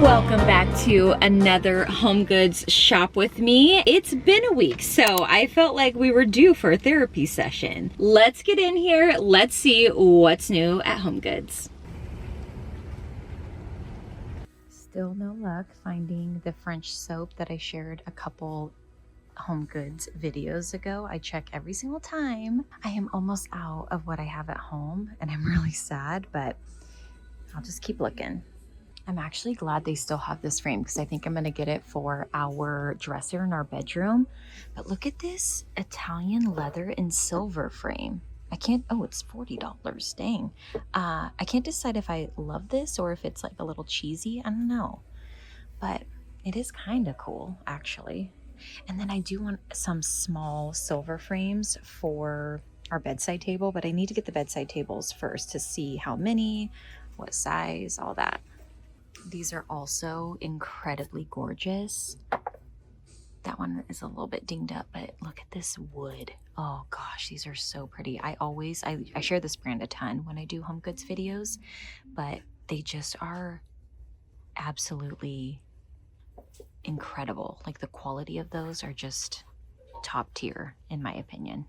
Welcome back to another HomeGoods shop with me. It's been a week, so I felt like we were due for a therapy session. Let's get in here. Let's see what's new at HomeGoods. Still no luck finding the French soap that I shared a couple HomeGoods videos ago. I check every single time. I am almost out of what I have at home and I'm really sad, but I'll just keep looking. I'm actually glad they still have this frame because I think I'm going to get it for our dresser in our bedroom. But look at this Italian leather and silver frame. It's $40. Dang. I can't decide if I love this or if it's like a little cheesy. I don't know. But it is kind of cool, actually. And then I do want some small silver frames for our bedside table, but I need to get the bedside tables first to see how many, what size, all that. These are also incredibly gorgeous. That one is a little bit dinged up, but look at this wood. Oh gosh, these are so pretty. I share this brand a ton when I do HomeGoods videos, but they just are absolutely incredible. Like the quality of those are just top tier in my opinion.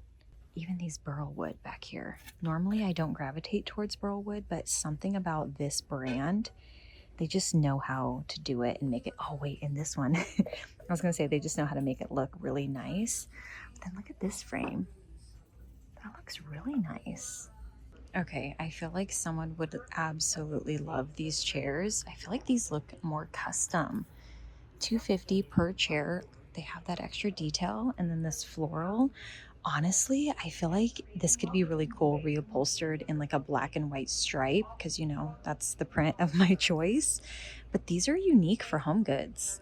Even these burl wood back here. Normally I don't gravitate towards burl wood, but something about this brand, they just know how to do it and make it. Oh wait, in this one, I was gonna say they just know how to make it look really nice. But then look at this frame. That looks really nice. Okay, I feel like someone would absolutely love these chairs. I feel like these look more custom. $250 per chair. They have that extra detail, and then this floral. Honestly, I feel like this could be really cool reupholstered in like a black and white stripe because, you know, that's the print of my choice. But these are unique for HomeGoods.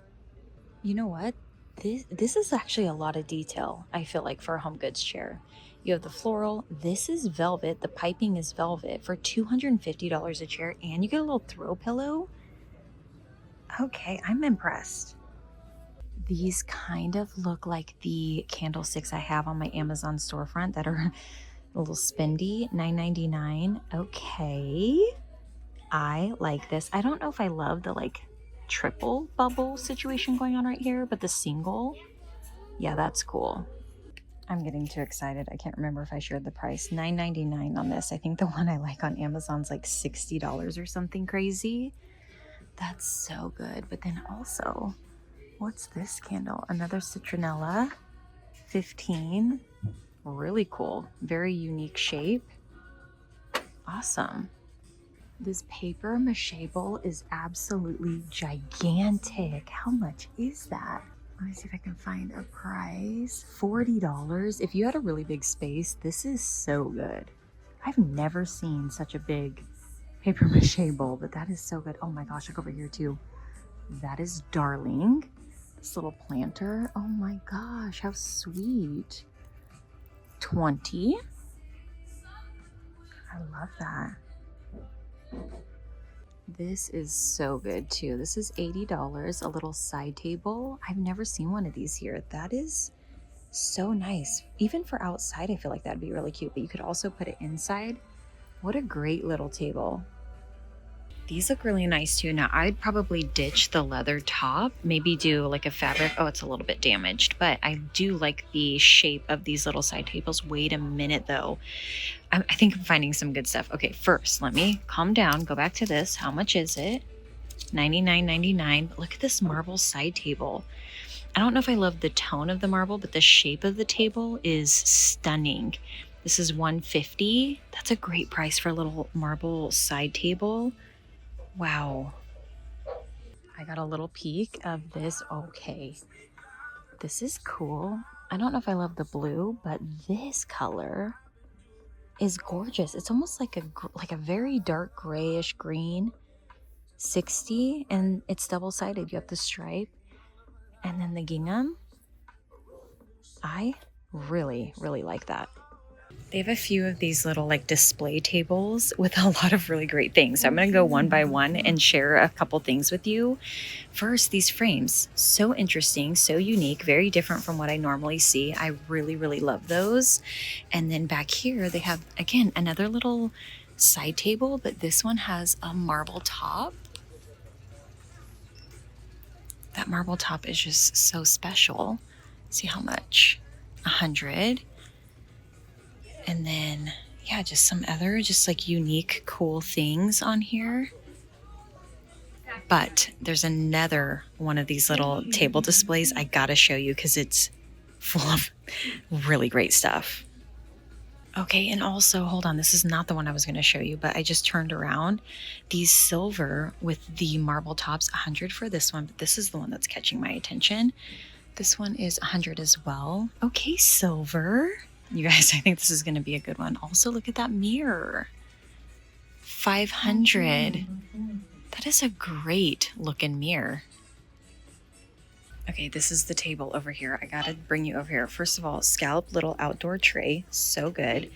You know what? This is actually a lot of detail, I feel like, for a HomeGoods chair. You have the floral. This is velvet. The piping is velvet for $250 a chair, and you get a little throw pillow. Okay, I'm impressed. These kind of look like the candlesticks I have on my Amazon storefront that are a little spendy. $9.99. Okay. I like this. I don't know if I love the like triple bubble situation going on right here, but the single, yeah, that's cool. I'm getting too excited. I can't remember if I shared the price. $9.99 on this. I think the one I like on Amazon's like $60 or something crazy. That's so good. But then also, what's this candle? Another citronella, 15. Really cool. Very unique shape. Awesome. This paper mache bowl is absolutely gigantic. How much is that? Let me see if I can find a price. $40. If you had a really big space, this is so good. I've never seen such a big paper mache bowl, but that is so good. Oh my gosh, look over here too. That is darling. This little planter. Oh my gosh, how sweet. 20. I love that. This is so good too. This is $80, a little side table. I've never seen one of these here. That is so nice. Even for outside, I feel like that'd be really cute, but you could also put it inside. What a great little table. These look really nice too. Now I'd probably ditch the leather top, maybe do like a fabric. Oh, it's a little bit damaged, but I do like the shape of these little side tables. Wait a minute though. I think I'm finding some good stuff. Okay, first, let me calm down. Go back to this. How much is it? $99.99. But look at this marble side table. I don't know if I love the tone of the marble, but the shape of the table is stunning. This is $150. That's a great price for a little marble side table. Wow. I got a little peek of this. Okay. This is cool. I don't know if I love the blue, but this color is gorgeous. It's almost like a very dark grayish green. 60, and it's double-sided. You have the stripe and then the gingham. I really, really like that. They have a few of these little like display tables with a lot of really great things. So I'm going to go one by one and share a couple things with you. First, these frames, so interesting, so unique, very different from what I normally see. I really, really love those. And then back here, they have, again, another little side table, but this one has a marble top. That marble top is just so special. See how much? 100. And then, yeah, just some other just like unique, cool things on here. But there's another one of these little table displays I gotta show you because it's full of really great stuff. Okay, and also, hold on, this is not the one I was going to show you, but I just turned around. These silver with the marble tops, 100 for this one, but this is the one that's catching my attention. This one is 100 as well. Okay, silver. You guys, I think this is going to be a good one. Also, look at that mirror. 500. That is a great looking mirror. Okay, this is the table over here. I gotta bring you over here. First of all, scalloped little outdoor tray. So good.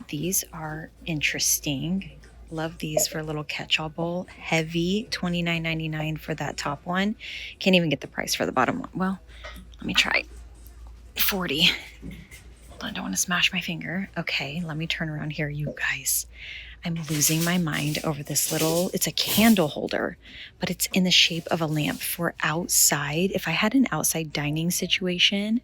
These are interesting. Love these for a little catch-all bowl. Heavy, $29.99 for that top one. Can't even get the price for the bottom one. Well, let me try. 40. I don't want to smash my finger. Okay, let me turn around here, you guys. I'm losing my mind over this little, it's a candle holder, but it's in the shape of a lamp for outside. If I had an outside dining situation,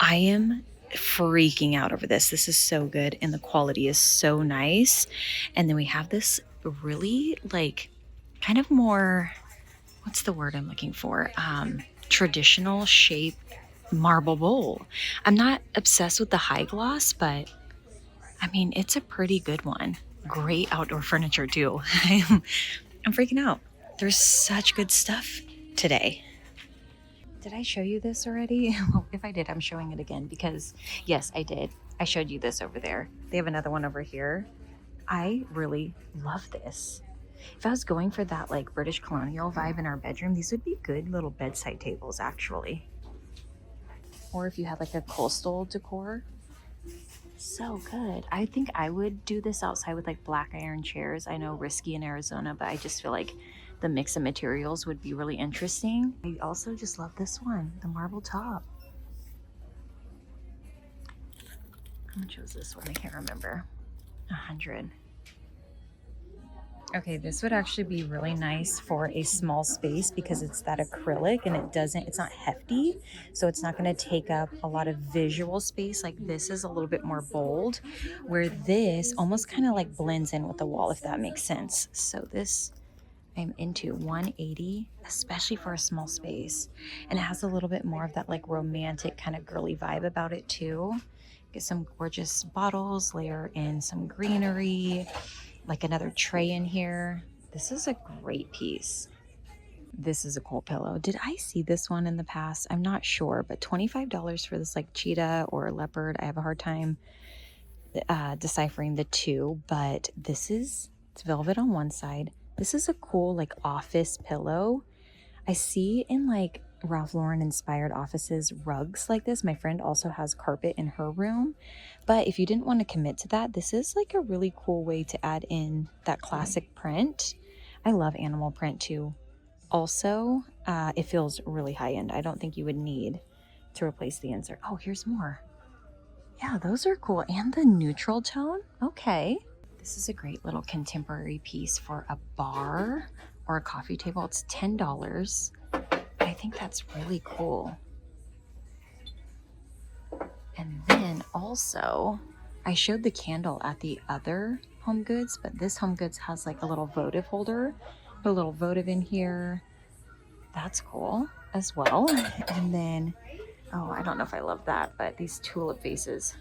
I am freaking out over this. This is so good and the quality is so nice. And then we have this really like kind of more, what's the word I'm looking for? Traditional shape marble bowl. I'm not obsessed with the high gloss, but I mean, it's a pretty good one. Great outdoor furniture too. I'm freaking out. There's such good stuff today. Did I show you this already? Well, if I did, I'm showing it again because yes, I did. I showed you this over there. They have another one over here. I really love this. If I was going for that like British colonial vibe in our bedroom, these would be good little bedside tables actually. Or if you had like a coastal decor. So good. I think I would do this outside with like black iron chairs. I know risky in Arizona, but I just feel like the mix of materials would be really interesting. I also just love this one, the marble top. How much was this one? I can't remember. 100. Okay, this would actually be really nice for a small space because it's that acrylic and it's not hefty. So it's not going to take up a lot of visual space. Like this is a little bit more bold, where this almost kind of like blends in with the wall, if that makes sense. So this I'm into 180, especially for a small space. And it has a little bit more of that like romantic kind of girly vibe about it too. Get some gorgeous bottles, layer in some greenery, like another tray in here. This is a great piece. This is a cool pillow. Did I see this one in the past? I'm not sure, but $25 for this like cheetah or leopard. I have a hard time deciphering the two, but it's velvet on one side. This is a cool like office pillow. I see in like Ralph Lauren inspired offices rugs like this. My friend also has carpet in her room, but if you didn't want to commit to that, this is like a really cool way to add in that classic print. I love animal print too. Also, it feels really high end. I don't think you would need to replace the insert. Oh, here's more. Yeah, those are cool. And the neutral tone. Okay. This is a great little contemporary piece for a bar or a coffee table. It's $10. I think that's really cool. And then also, I showed the candle at the other HomeGoods, but this HomeGoods has like a little votive holder. Put a little votive in here. That's cool as well. And then, oh, I don't know if I love that, but these tulip vases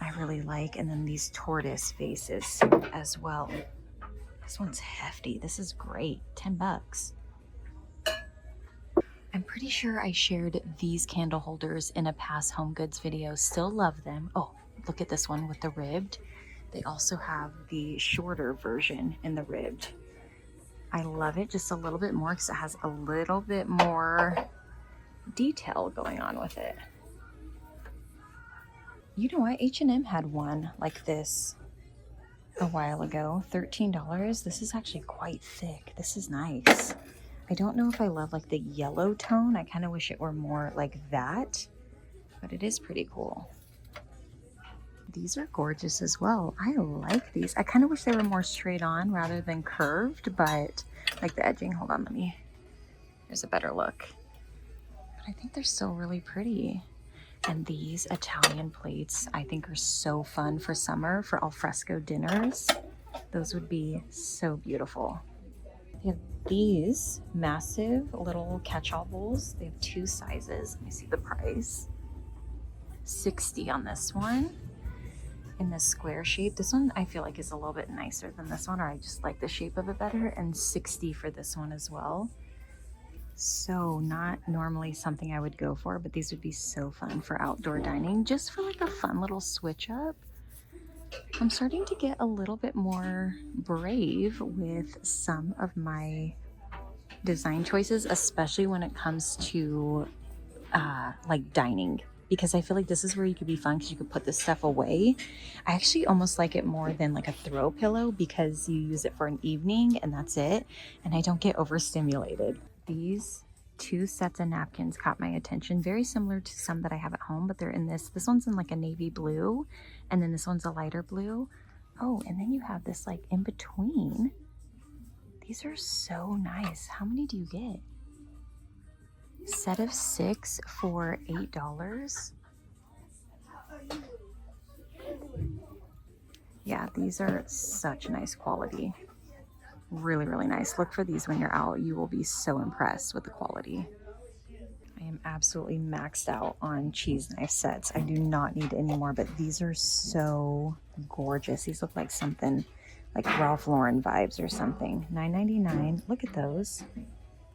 I really like. And then these tortoise vases as well. This one's hefty. This is great. $10. I'm pretty sure I shared these candle holders in a past HomeGoods video. Still love them. Oh, look at this one with the ribbed. They also have the shorter version in the ribbed. I love it just a little bit more because it has a little bit more detail going on with it. You know what? H&M had one like this a while ago. $13. This is actually quite thick. This is nice. I don't know if I love like the yellow tone. I kind of wish it were more like that, but it is pretty cool. these are gorgeous as well. I like these. I kind of wish they were more straight on rather than curved, but like the edging. Hold on, there's a better look. But I think they're still really pretty. And these Italian plates I think are so fun for summer for al fresco dinners. Those would be so beautiful. They have these massive little catch-all bowls. They have 2 sizes. Let me see the price. $60 on this one in the square shape. This one I feel like is a little bit nicer than this one, or I just like the shape of it better, and $60 for this one as well. So not normally something I would go for, but these would be so fun for outdoor dining, just for like a fun little switch up. I'm starting to get a little bit more brave with some of my design choices, especially when it comes to like dining, because I feel like this is where you could be fun because you could put this stuff away. I actually almost like it more than like a throw pillow because you use it for an evening and that's it, and I don't get overstimulated. These 2 sets of napkins caught my attention, very similar to some that I have at home, but they're in this one's in like a navy blue, and then this one's a lighter blue. Oh, and then you have this like in between. These are so nice. How many do you get? Set of 6 for $8. Yeah, these are such nice quality. Really, really nice. Look for these when you're out. You will be so impressed with the quality. I am absolutely maxed out on cheese knife sets. I do not need any more, but these are so gorgeous. These look like something like Ralph Lauren vibes or something. $9.99. Look at those.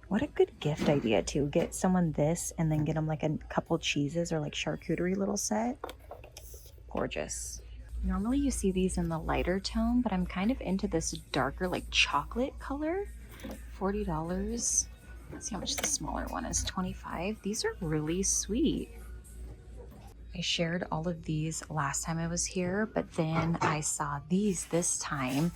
What a good gift idea to get someone this and then get them like a couple cheeses or like charcuterie little set. Gorgeous. Normally you see these in the lighter tone, but I'm kind of into this darker like chocolate color. $40. Let's see how much the smaller one is. $25. These are really sweet. I shared all of these last time I was here, but then I saw these this time.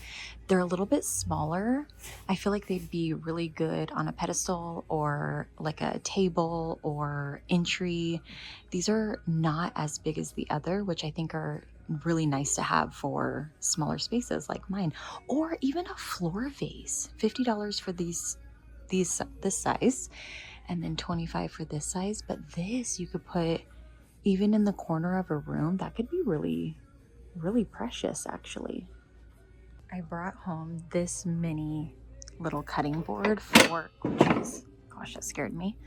They're a little bit smaller. I feel like they'd be really good on a pedestal or like a table or entry. These are not as big as the other, which I think are really nice to have for smaller spaces like mine, or even a floor vase. $50 for this size, and then $25 for this size. But this you could put even in the corner of a room. That could be really, really precious actually. I brought home this mini little cutting board for, oh geez, gosh, that scared me.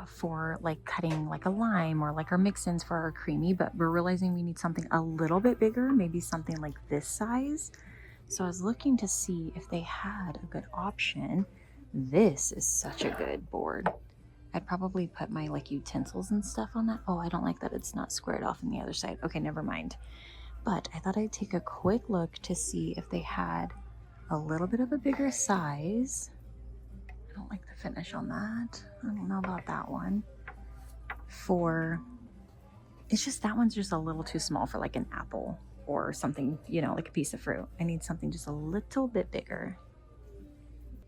For like cutting like a lime or like our mix-ins for our creamy, but we're realizing we need something a little bit bigger, maybe something like this size. So I was looking to see if they had a good option. This is such a good board. I'd probably put my like utensils and stuff on that. Oh, I don't like that it's not squared off on the other side. Okay, never mind. But I thought I'd take a quick look to see if they had a little bit of a bigger size. I don't like the finish on that. I don't know about that one. It's just that one's just a little too small for like an apple or something, you know, like a piece of fruit. I need something just a little bit bigger.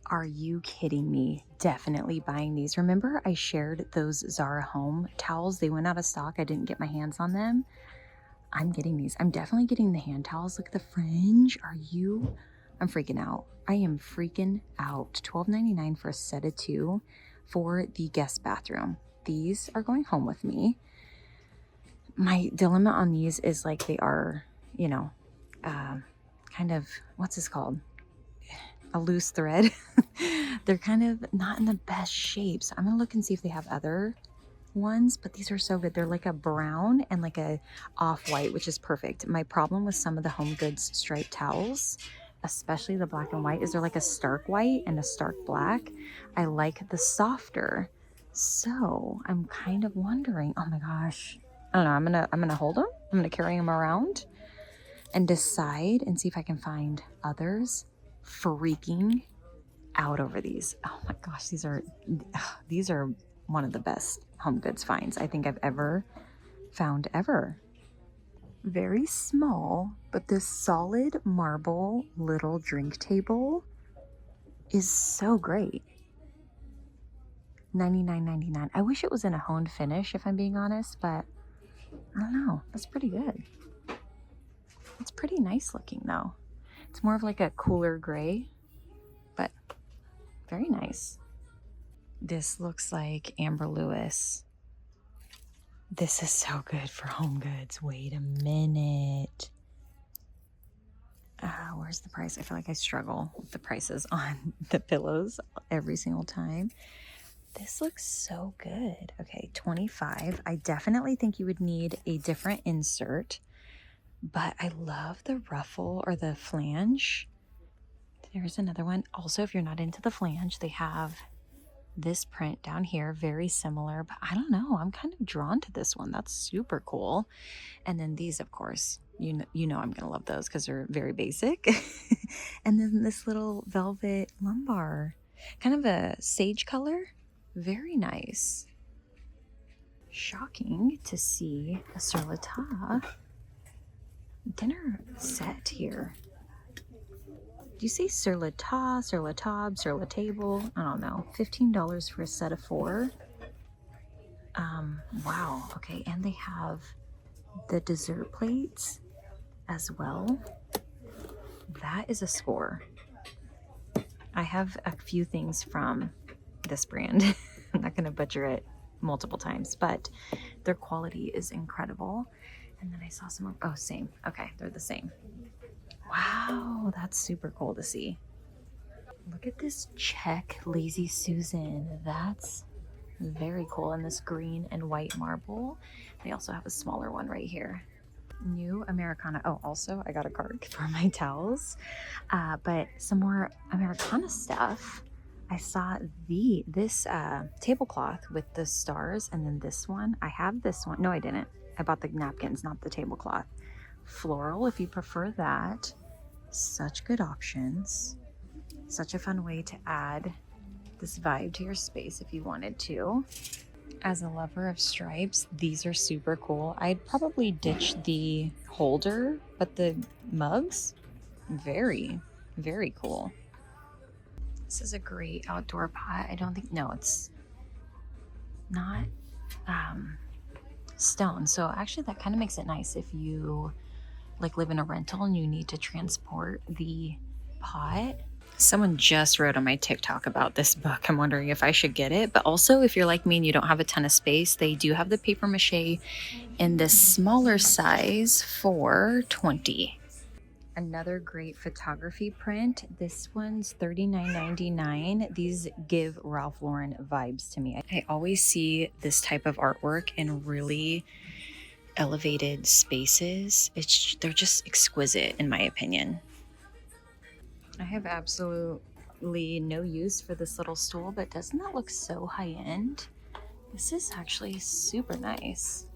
Are you kidding me? Definitely buying these. Remember I shared those Zara Home towels? They went out of stock. I didn't get my hands on them. I'm getting these. I'm definitely getting the hand towels. Look at the fringe. I'm freaking out. I am freaking out. $12.99 for a set of 2 for the guest bathroom. These are going home with me. My dilemma on these is like they are, you know, kind of, what's this called? A loose thread. They're kind of not in the best shape. So I'm gonna look and see if they have other ones, but these are so good. They're like a brown and like a off-white, which is perfect. My problem with some of the HomeGoods striped towels, especially the black and white, is they're like a stark white and a stark black. I like the softer. So I'm kind of wondering, oh my gosh, I don't know. I'm gonna hold them. I'm gonna carry them around and decide and see if I can find others. Freaking out over these. Oh my gosh, these are one of the best HomeGoods finds I think I've ever found ever. Very small, but this solid marble little drink table is so great. $99.99. I wish it was in a honed finish if I'm being honest, but I don't know. That's pretty good. It's pretty nice looking though. It's more of like a cooler gray, but very nice. This looks like Amber Lewis. This is so good for HomeGoods. Wait a minute. Where's the price? I feel like I struggle with the prices on the pillows every single time. This looks so good. Okay, $25. I definitely think you would need a different insert, but I love the ruffle or the flange. There's another one. Also, if you're not into the flange, they have this print down here, very similar, but I don't know. I'm kind of drawn to this one. That's super cool. And then these, of course, you know I'm going to love those because they're very basic. And then this little velvet lumbar, kind of a sage color. Very nice. Shocking to see a sur la table dinner set here. Do you say sur la table, sur la table, sur la table? I don't know. $15 for a set of 4. Wow. Okay, and they have the dessert plates as well. That is a score. I have a few things from this brand. I'm not going to butcher it multiple times, but their quality is incredible. And then I saw some, oh, same. Okay, they're the same. Wow, that's super cool to see. Look at this check Lazy Susan. That's very cool. And this green and white marble. They also have a smaller one right here. New Americana. Oh, also I got a card for my towels. But some more Americana stuff. I saw this tablecloth with the stars, and then this one. I have this one. No, I didn't. I bought the napkins, not the tablecloth. Floral, if you prefer that. Such good options. Such a fun way to add this vibe to your space if you wanted to. As a lover of stripes, these are super cool. I'd probably ditch the holder, but the mugs, very, very cool. This is a great outdoor pot. I don't think, no, it's not stone. So actually that kind of makes it nice if you like live in a rental and you need to transport the pot. Someone just wrote on my TikTok about this book. I'm wondering if I should get it. But also, if you're like me and you don't have a ton of space, they do have the paper mache in this smaller size for $20. Another great photography print. This one's $39.99. These give Ralph Lauren vibes to me. I always see this type of artwork in really elevated spaces. They're just exquisite in my opinion. I have absolutely no use for this little stool, but doesn't that look so high-end? This is actually super nice.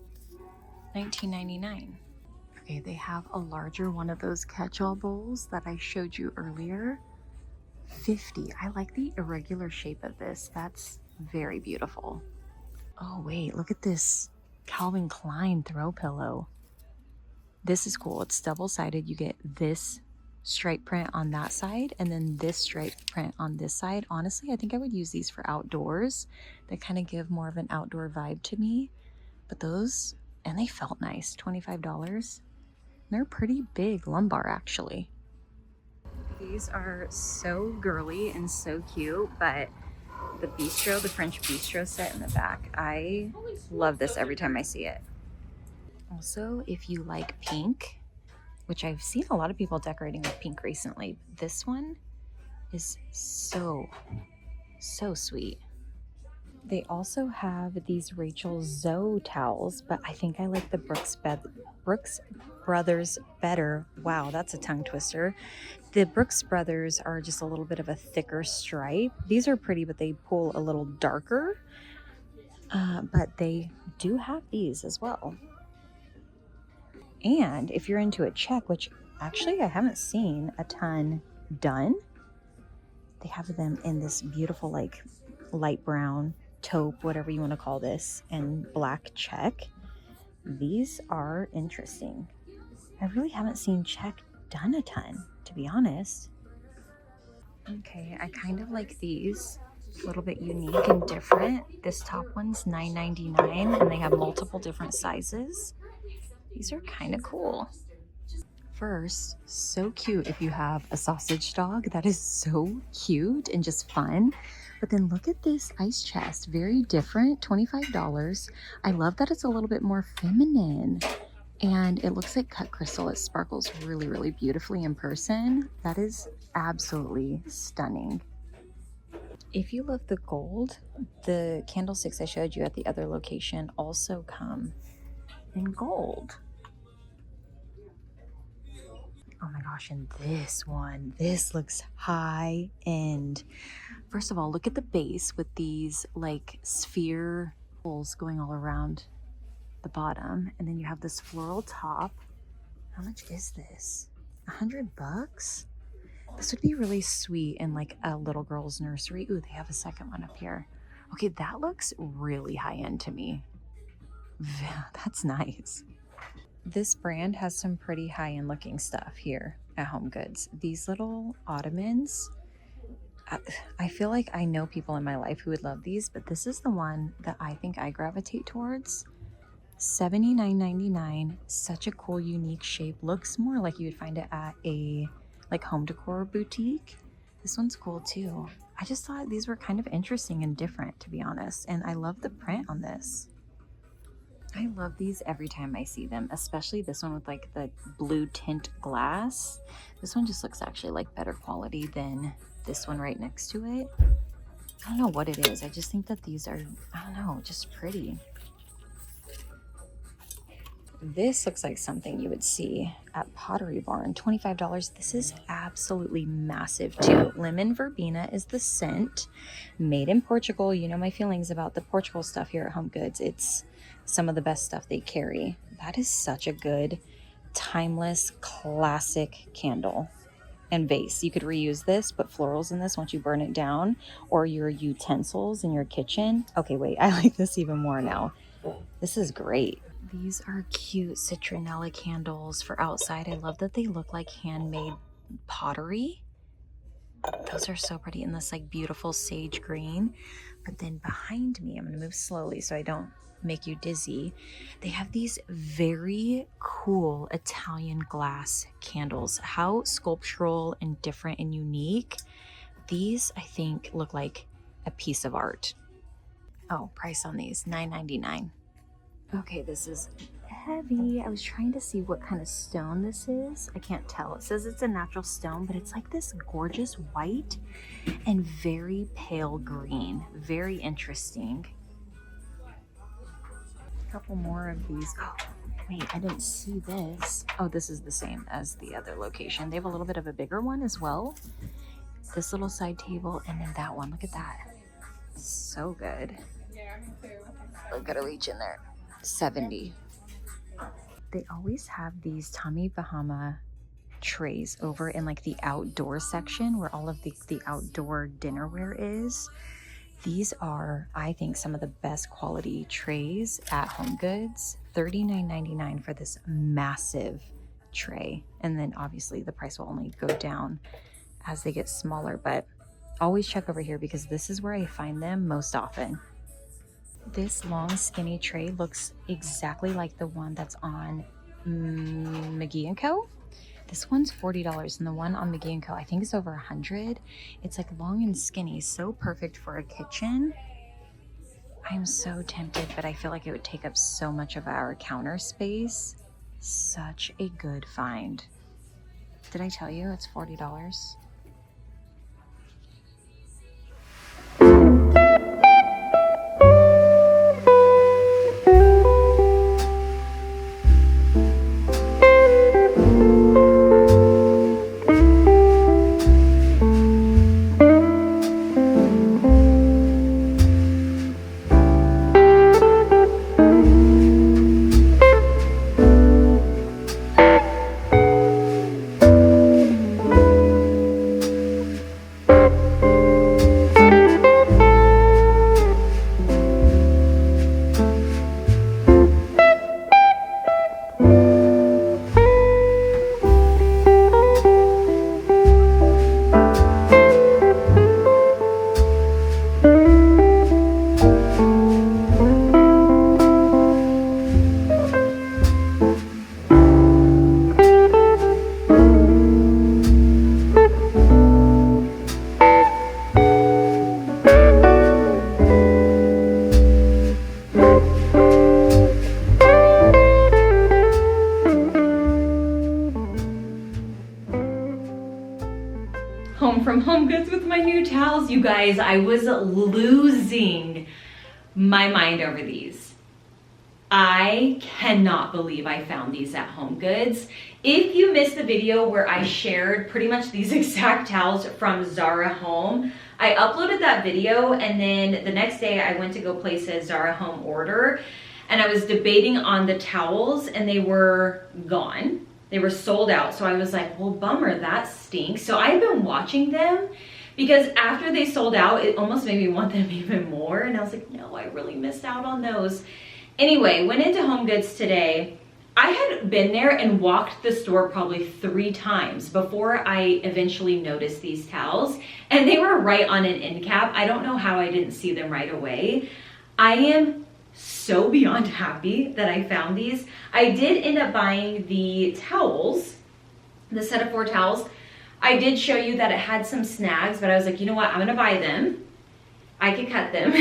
$19.99. Okay, they have a larger one of those catch-all bowls that I showed you earlier. $50. I like the irregular shape of this. That's very beautiful. Oh wait, look at this Calvin Klein throw pillow. This is cool. It's double-sided. You get this stripe print on that side and then this stripe print on this side. Honestly, I think I would use these for outdoors. They kind of give more of an outdoor vibe to me. But those, and they felt nice. $25. They're pretty big lumbar actually. These are so girly and so cute, but the bistro, the French bistro set in the back, I love this every time I see it. Also, if you like pink, which I've seen a lot of people decorating with pink recently, this one is so sweet. They also have these Rachel Zoe towels, but I think I like the Brooks Brothers better. Wow, that's a tongue twister. The Brooks Brothers are just a little bit of a thicker stripe. These are pretty, but they pull a little darker. But they do have these as well. And if you're into a check, which actually I haven't seen a ton done, they have them in this beautiful like light brown taupe, whatever you want to call this, and black check. These are interesting. I really haven't seen check done a ton, to be honest. Okay, I kind of like these. A little bit unique and different. This top one's $9.99 and they have multiple different sizes. These are kind of cool. first, so cute if you have a sausage dog. That is so cute and just fun. But then look at this ice chest, very different, $25. I love that it's a little bit more feminine. And it looks like cut crystal. It sparkles really, really beautifully in person. That is absolutely stunning. If you love the gold, the candlesticks I showed you at the other location also come in gold. Oh my gosh, and this one, this looks high end. First of all, look at the base with these like sphere holes going all around the bottom. And then you have this floral top. How much is this? $100? This would be really sweet in like a little girl's nursery. Ooh, they have a second one up here. Okay, that looks really high end to me. That's nice. This brand has some pretty high end looking stuff here at HomeGoods. These little ottomans, I feel like I know people in my life who would love these, but this is the one that I think I gravitate towards. $79.99. Such a cool, unique shape. Looks more like you would find it at a like home decor boutique. This one's cool too. I just thought these were kind of interesting and different, to be honest. And I love the print on this. I love these every time I see them, especially this one with like the blue tint glass. This one just looks actually like better quality than this one right next to it. I don't know what it is. I just think that these are, I don't know, just pretty. This looks like something you would see at Pottery Barn, $25. This is absolutely massive too. Lemon verbena is the scent, made in Portugal. You know my feelings about the Portugal stuff here at HomeGoods. It's some of the best stuff they carry. That is such a good, timeless, classic candle and vase. You could reuse this, put florals in this once you burn it down, or your utensils in your kitchen. Okay, wait, I like this even more now. This is great. These are cute citronella candles for outside. I love that they look like handmade pottery. Those are so pretty in this like beautiful sage green. But then behind me, I'm gonna move slowly so I don't make you dizzy. They have these very cool Italian glass candles. How sculptural and different and unique. These, I think, look like a piece of art. Oh, price on these, $9.99. Okay, this is heavy. I was trying to see what kind of stone this is. I can't tell. It says it's a natural stone, but it's like this gorgeous white and very pale green. Very interesting. A couple more of these. Oh, wait, I didn't see this. Oh, this is the same as the other location. They have a little bit of a bigger one as well. This little side table, and then that one. Look at that. So good. I've got to reach in there. $70. They always have these Tommy Bahama trays over in like the outdoor section where all of the outdoor dinnerware is. These are, I think, some of the best quality trays at HomeGoods. $39.99 for this massive tray. And then obviously the price will only go down as they get smaller, but always check over here because this is where I find them most often. This long skinny tray looks exactly like the one that's on McGee & Co. This one's $40 and the one on McGee & Co. I think is over $100. It's like long and skinny, so perfect for a kitchen. I'm so tempted, but I feel like it would take up so much of our counter space. Such a good find. Did I tell you it's $40? home from HomeGoods with my new towels. You guys, I was losing my mind over these. I cannot believe I found these at HomeGoods. If you missed the video where I shared pretty much these exact towels from Zara Home, I uploaded that video, and then the next day I went to go place a Zara Home order, and I was debating on the towels and they were gone. They were sold out. So I was like, well, bummer, that stinks. So I've been watching them because after they sold out, it almost made me want them even more. And I was like, no, I really missed out on those. Anyway, went into HomeGoods today. I had been there and walked the store probably 3 times before I eventually noticed these towels, and they were right on an end cap. I don't know how I didn't see them right away. I am so beyond happy that I found these. I did end up buying the towels, the set of 4 towels. I did show you that it had some snags, but I was like, you know what, I'm gonna buy them. I could cut them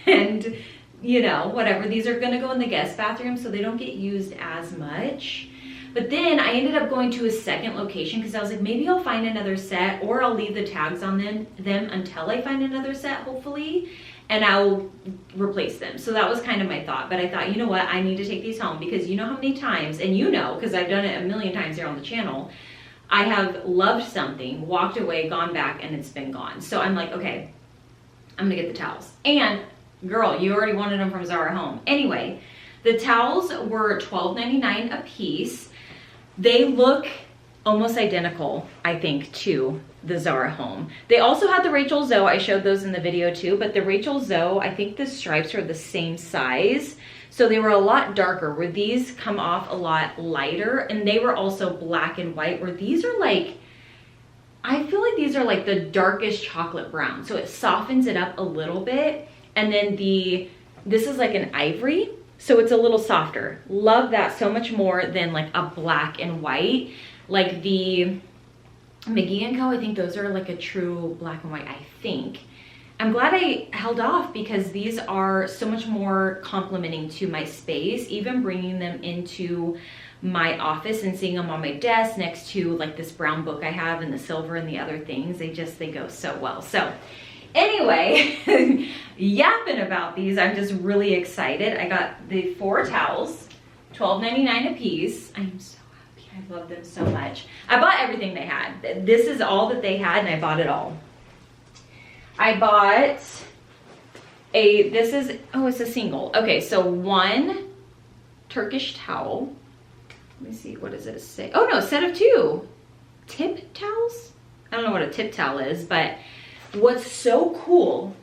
and you know, whatever. These are gonna go in the guest bathroom so they don't get used as much. But then I ended up going to a second location because I was like, maybe I'll find another set, or I'll leave the tags on them until I find another set, hopefully, and I'll replace them. So that was kind of my thought. But I thought, you know what, I need to take these home because you know how many times, and you know, because I've done it a million times here on the channel, I have loved something, walked away, gone back, and it's been gone. So I'm like, okay, I'm gonna get the towels. And girl, you already wanted them from Zara Home. Anyway, the towels were $12.99 a piece. They look almost identical, I think, to the Zara Home. They also had the Rachel Zoe. I showed those in the video too, but the Rachel Zoe, I think the stripes are the same size. So they were a lot darker, where these come off a lot lighter, and they were also black and white, where these are like, I feel like these are like the darkest chocolate brown. So it softens it up a little bit. And then this is like an ivory, so it's a little softer. Love that so much more than like a black and white. Like the McGee & Co, I think those are like a true black and white, I think. I'm glad I held off because these are so much more complimenting to my space, even bringing them into my office and seeing them on my desk next to like this brown book I have and the silver and the other things. They go so well. So anyway, yapping about these, I'm just really excited. I got the 4 towels, $12.99 a piece. I'm so happy. I love them so much. I bought everything they had. This is all that they had, and I bought it all. I bought it's a single. Okay, so 1 Turkish towel. Let me see, what does it say? Oh no, set of 2 tip towels. I don't know what a tip towel is, but what's so cool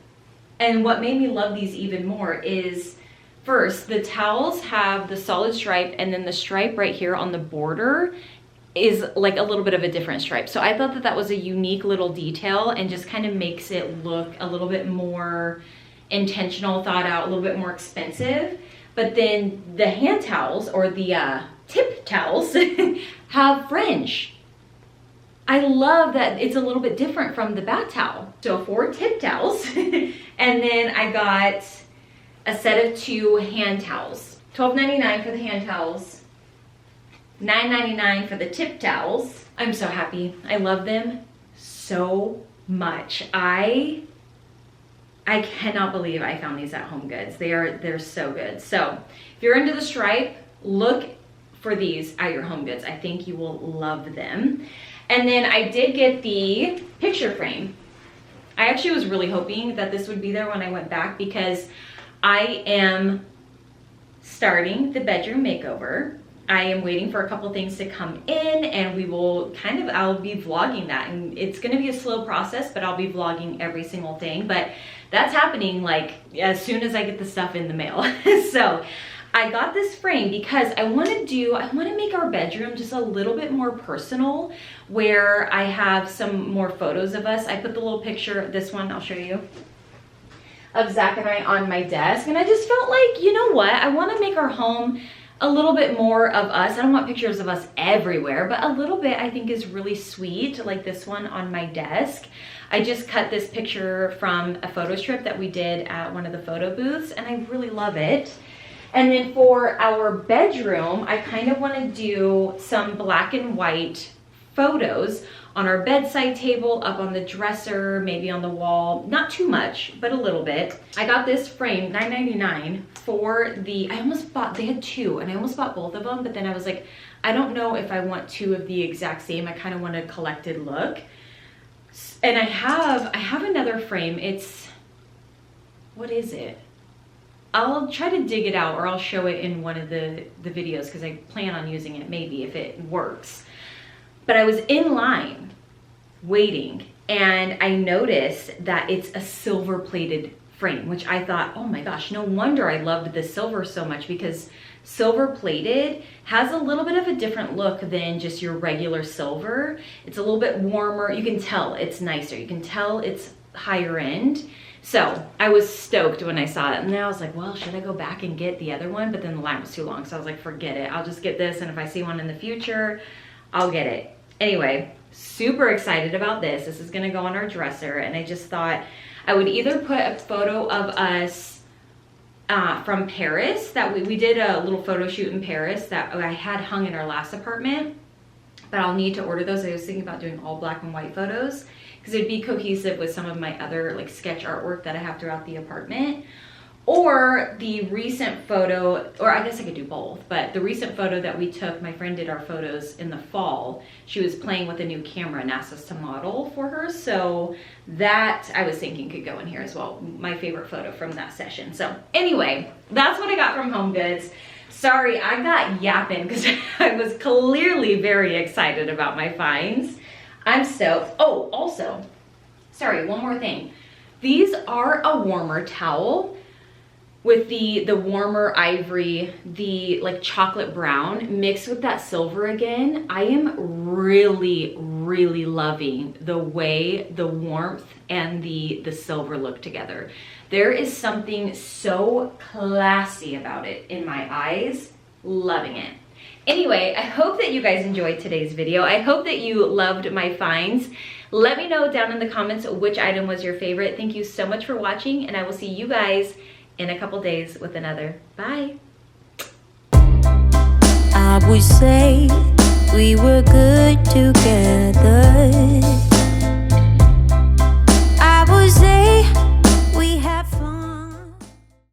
and what made me love these even more is, first, the towels have the solid stripe, and then the stripe right here on the border is like a little bit of a different stripe. So I thought that that was a unique little detail and just kind of makes it look a little bit more intentional, thought out, a little bit more expensive. But then the hand towels, or the tip towels, have fringe. I love that it's a little bit different from the bath towel. So 4 tip towels, and then I got a set of 2 hand towels. $12.99 for the hand towels, $9.99 for the tip towels. I'm so happy. I love them so much. I cannot believe I found these at HomeGoods. They're so good. So if you're into the stripe, look for these at your HomeGoods. I think you will love them. And then I did get the picture frame. I actually was really hoping that this would be there when I went back, because I am starting the bedroom makeover. I am waiting for a couple things to come in, and I'll be vlogging that, and it's gonna be a slow process, but I'll be vlogging every single thing. But that's happening like as soon as I get the stuff in the mail. So I got this frame because I want to make our bedroom just a little bit more personal, where I have some more photos of us. I put the little picture, this one I'll show you, of Zach and I on my desk, and I just felt like, you know what, I want to make our home a little bit more of us. I don't want pictures of us everywhere, but a little bit I think is really sweet, like this one on my desk. I just cut this picture from a photo strip that we did at one of the photo booths, and I really love it. And then for our bedroom, I kind of want to do some black and white photos on our bedside table, up on the dresser, maybe on the wall. Not too much, but a little bit. I got this frame, $9.99 for the, I almost bought, they had two, and I almost bought both of them, but then I was like, I don't know if I want two of the exact same. I kind of want a collected look. And I have another frame. It's, what is it? I'll try to dig it out, or I'll show it in one of the videos, because I plan on using it maybe if it works. But I was in line waiting, and I noticed that it's a silver plated frame, which I thought, oh my gosh, no wonder I loved the silver so much, because silver plated has a little bit of a different look than just your regular silver. It's a little bit warmer. You can tell it's nicer. You can tell it's higher end. So I was stoked when I saw it, and then I was like, well, should I go back and get the other one? But then the line was too long, so I was like, forget it. I'll just get this, and if I see one in the future, I'll get it. Anyway, super excited about this. This is gonna go on our dresser, and I just thought I would either put a photo of us from Paris, that we did a little photo shoot in Paris that I had hung in our last apartment, but I'll need to order those. I was thinking about doing all black and white photos, because it'd be cohesive with some of my other like sketch artwork that I have throughout the apartment. Or the recent photo, or I guess I could do both, but the recent photo that we took, my friend did our photos in the fall. She was playing with a new camera and asked us to model for her. So that I was thinking could go in here as well. My favorite photo from that session. So anyway, that's what I got from HomeGoods. Sorry, I got yapping because I was clearly very excited about my finds. I'm stoked. Oh, also, sorry, one more thing. These are a warmer towel with the warmer ivory, the like chocolate brown mixed with that silver again. I am really, really loving the way the warmth and the silver look together. There is something so classy about it in my eyes. Loving it. Anyway, I hope that you guys enjoyed today's video. I hope that you loved my finds. Let me know down in the comments which item was your favorite. Thank you so much for watching, and I will see you guys in a couple days with another. Bye. I would say we were good together.